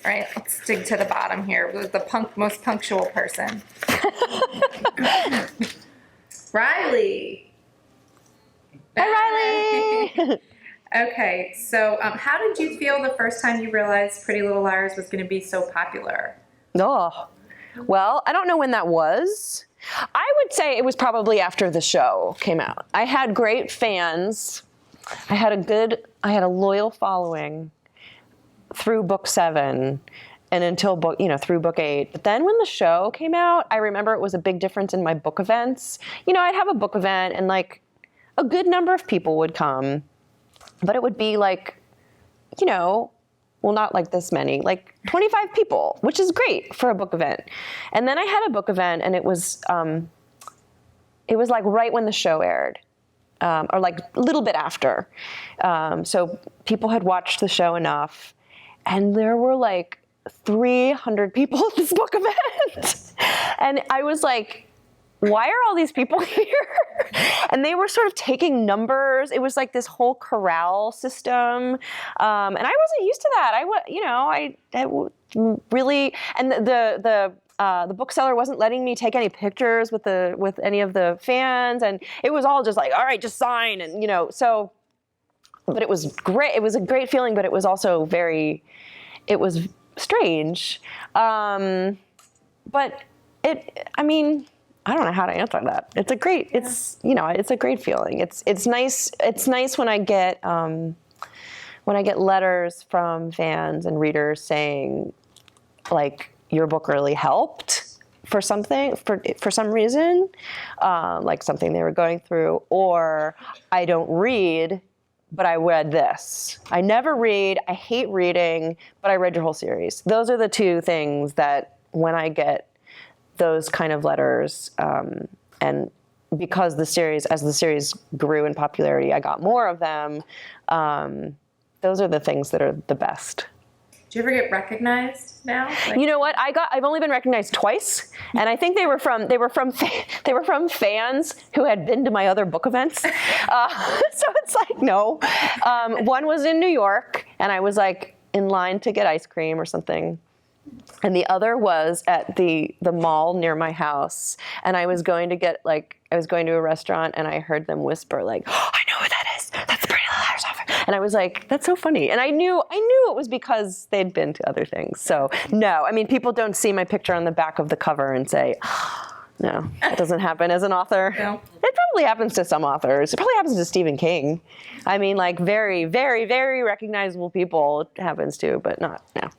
right, let's dig to the bottom here with the most punctual person. Riley. Hi, Riley. Okay, so how did you feel the first time you realized Pretty Little Liars was going to be so popular? Oh, well, I don't know when that was. I would say it was probably after the show came out. I had great fans. I had a loyal following through book 7 and until through book 8. But then when the show came out, I remember it was a big difference in my book events. I'd have a book event and like a good number of people would come, but it would be like, well, not like this many, like 25 people, which is great for a book event. And then I had a book event and it was like right when the show aired. Or like a little bit after. So people had watched the show enough, and there were like 300 people at this book event. And I was like, why are all these people here? And they were sort of taking numbers. It was like this whole corral system. And I wasn't used to that. I really, and the bookseller wasn't letting me take any pictures with any of the fans, and it was all just like, all right, just sign, and so. But it was great. It was a great feeling, but it was also it was strange. But I don't know how to answer that. It's a great. It's a great feeling. It's nice. It's nice when I get letters from fans and readers saying, like, your book really helped for something, for some reason, like something they were going through, or I don't read, but I read this. I never read, I hate reading, but I read your whole series. Those are the two things that when I get those kind of letters, and because as the series grew in popularity, I got more of them. Those are the things that are the best. Do you ever get recognized now? You know what? I've only been recognized twice, and I think they were from fans who had been to my other book events. So it's like, no. One was in New York, and I was like in line to get ice cream or something. And the other was at the mall near my house, and I was going to a restaurant, and I heard them whisper like, oh, I know who that is. That's Pretty Little Liars office. And I was like, that's so funny. And I knew it was because they'd been to other things. So no, people don't see my picture on the back of the cover and say, oh, no, that doesn't happen as an author. No. It probably happens to some authors. It probably happens to Stephen King. Like very, very, very recognizable people it happens to, but not, no.